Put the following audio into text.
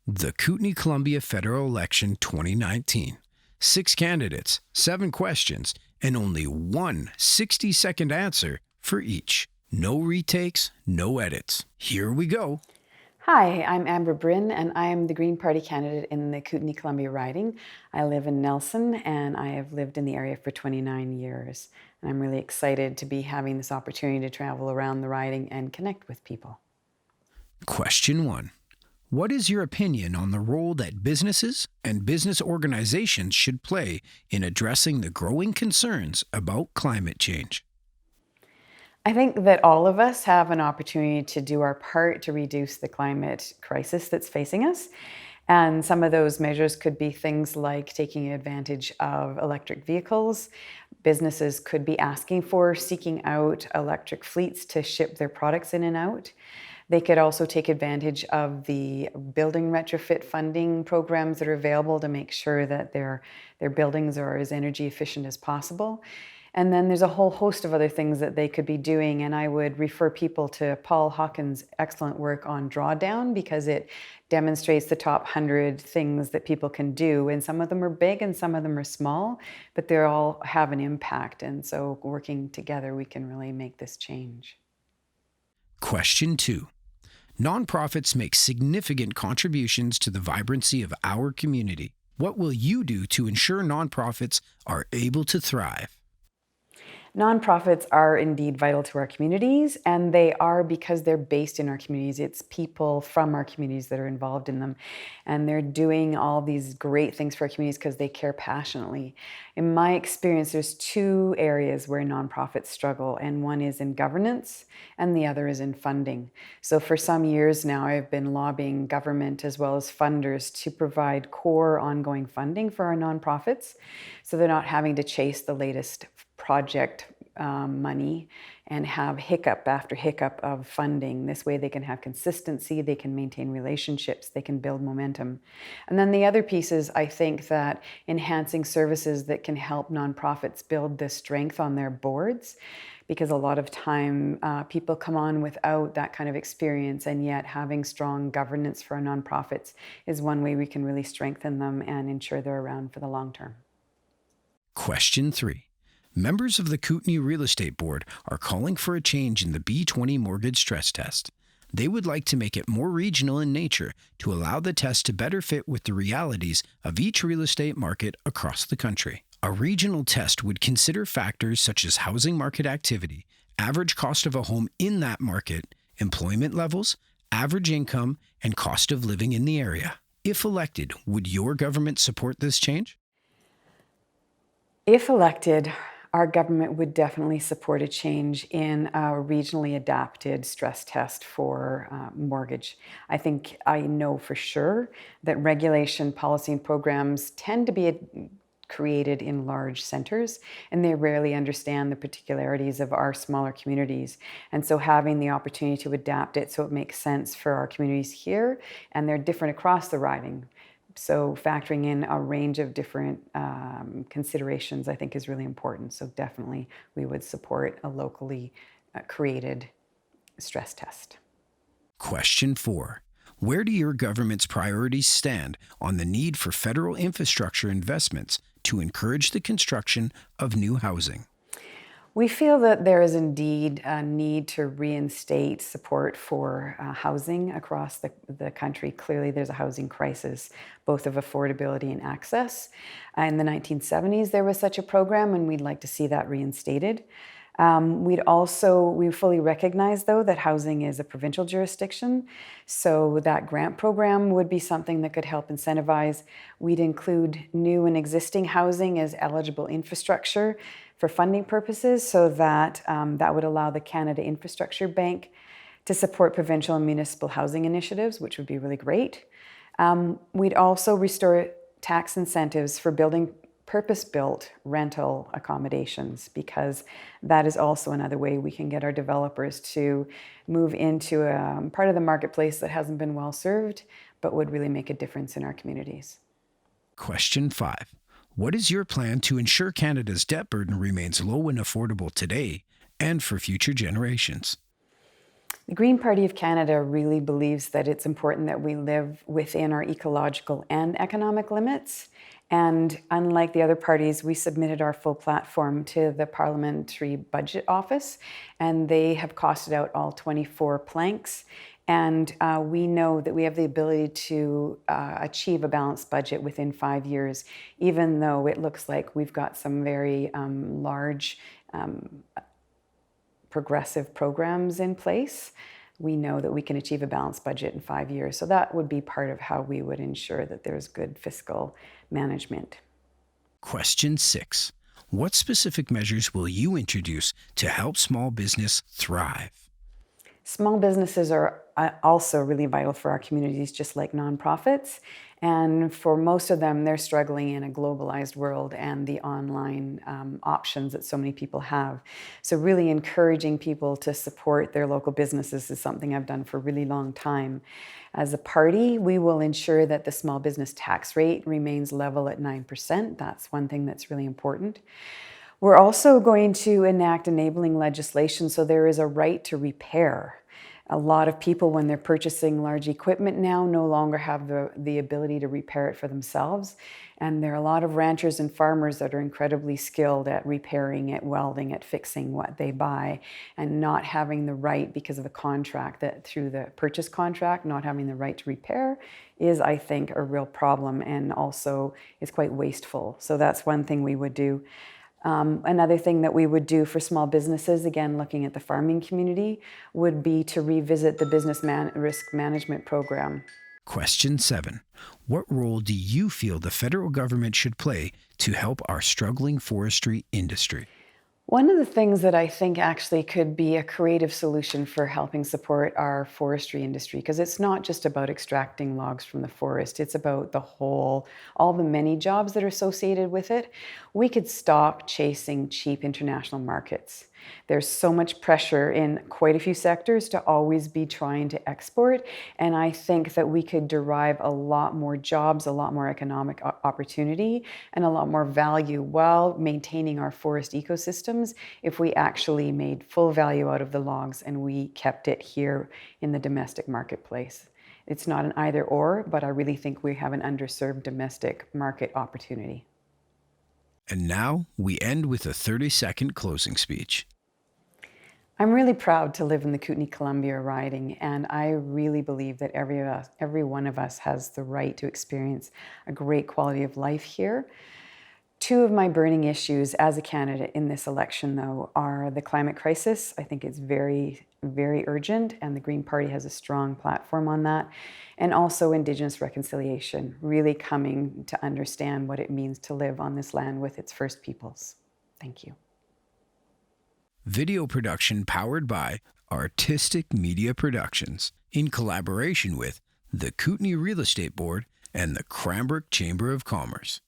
The Kootenay-Columbia Federal Election 2019. 6 candidates, 7 questions, and only one 60-second answer for each. No retakes, no edits. Here we go. Hi, I'm Abra Brynne, and I am the Green Party candidate in the Kootenay-Columbia riding. I live in Nelson, and I have lived in the area for 29 years. And I'm really excited to be having this opportunity to travel around the riding and connect with people. Question 1. What is your opinion on the role that businesses and business organizations should play in addressing the growing concerns about climate change? I think that all of us have an opportunity to do our part to reduce the climate crisis that's facing us. And some of those measures could be things like taking advantage of electric vehicles. Businesses could be asking for, seeking out electric fleets to ship their products in and out. They could also take advantage of the building retrofit funding programs that are available to make sure that their buildings are as energy efficient as possible. And then there's a whole host of other things that they could be doing, and I would refer people to Paul Hawkins' excellent work on Drawdown, because it demonstrates the top 100 things that people can do, and some of them are big and some of them are small, but they all have an impact, and so working together we can really make this change. Question 2. Nonprofits make significant contributions to the vibrancy of our community. What will you do to ensure nonprofits are able to thrive? Nonprofits are indeed vital to our communities, and they are because they're based in our communities. It's people from our communities that are involved in them, and they're doing all these great things for our communities because they care passionately. In my experience, there's 2 areas where nonprofits struggle, and one is in governance and the other is in funding. So for some years now, I've been lobbying government as well as funders to provide core ongoing funding for our nonprofits, so they're not having to chase the latest project money and have hiccup after hiccup of funding. This way they can have consistency, they can maintain relationships, they can build momentum. And then the other piece is, I think that enhancing services that can help nonprofits build the strength on their boards, because a lot of time people come on without that kind of experience, and yet having strong governance for our nonprofits is one way we can really strengthen them and ensure they're around for the long term. Question 3. Members of the Kootenay Real Estate Board are calling for a change in the B20 mortgage stress test. They would like to make it more regional in nature to allow the test to better fit with the realities of each real estate market across the country. A regional test would consider factors such as housing market activity, average cost of a home in that market, employment levels, average income, and cost of living in the area. If elected, would your government support this change? If elected, our government would definitely support a change in a regionally adapted stress test for mortgage. I know for sure that regulation, policy, and programs tend to be created in large centers, and they rarely understand the particularities of our smaller communities. And so having the opportunity to adapt it so it makes sense for our communities here, and they're different across the riding. So factoring in a range of different considerations, I think, is really important. So definitely we would support a locally created stress test. Question 4. Where do your government's priorities stand on the need for federal infrastructure investments to encourage the construction of new housing? We feel that there is indeed a need to reinstate support for housing across the country. Clearly, there's a housing crisis, both of affordability and access. In the 1970s, there was such a program, and we'd like to see that reinstated. We fully recognize, though, that housing is a provincial jurisdiction, so that grant program would be something that could help incentivize. We'd include new and existing housing as eligible infrastructure for funding purposes, so that that would allow the Canada Infrastructure Bank to support provincial and municipal housing initiatives, which would be really great. We'd also restore tax incentives for building purpose-built rental accommodations, because that is also another way we can get our developers to move into a part of the marketplace that hasn't been well served, but would really make a difference in our communities. Question 5. What is your plan to ensure Canada's debt burden remains low and affordable today and for future generations? The Green Party of Canada really believes that it's important that we live within our ecological and economic limits. And unlike the other parties, we submitted our full platform to the Parliamentary Budget Office, and they have costed out all 24 planks. And we know that we have the ability to achieve a balanced budget within 5 years, even though it looks like we've got some very large progressive programs in place. We know that we can achieve a balanced budget in 5 years. So that would be part of how we would ensure that there's good fiscal management. Question 6. What specific measures will you introduce to help small business thrive? Small businesses are also really vital for our communities, just like nonprofits. And for most of them, they're struggling in a globalized world and the online options that so many people have. So really encouraging people to support their local businesses is something I've done for a really long time. As a party, we will ensure that the small business tax rate remains level at 9%. That's one thing that's really important. We're also going to enact enabling legislation so there is a right to repair. A lot of people, when they're purchasing large equipment now, no longer have the ability to repair it for themselves. And there are a lot of ranchers and farmers that are incredibly skilled at repairing, at welding, at fixing what they buy, and not having the right, because of the contract, that through the purchase contract, not having the right to repair is, I think, a real problem, and also is quite wasteful. So that's one thing we would do. Another thing that we would do for small businesses, again looking at the farming community, would be to revisit the business risk management program. Question 7. What role do you feel the federal government should play to help our struggling forestry industry? One of the things that I think actually could be a creative solution for helping support our forestry industry, because it's not just about extracting logs from the forest, it's about the whole, all the many jobs that are associated with it. We could stop chasing cheap international markets. There's so much pressure in quite a few sectors to always be trying to export, and I think that we could derive a lot more jobs, a lot more economic opportunity, and a lot more value while maintaining our forest ecosystems if we actually made full value out of the logs and we kept it here in the domestic marketplace. It's not an either or, but I really think we have an underserved domestic market opportunity. And now we end with a 30-second closing speech. I'm really proud to live in the Kootenay-Columbia riding, and I really believe that every one of us has the right to experience a great quality of life here. Two of my burning issues as a candidate in this election, though, are the climate crisis. I think it's very, very urgent, and the Green Party has a strong platform on that. And also Indigenous reconciliation, really coming to understand what it means to live on this land with its First Peoples. Thank you. Video production powered by Artistic Media Productions in collaboration with the Kootenay Real Estate Board and the Cranbrook Chamber of Commerce.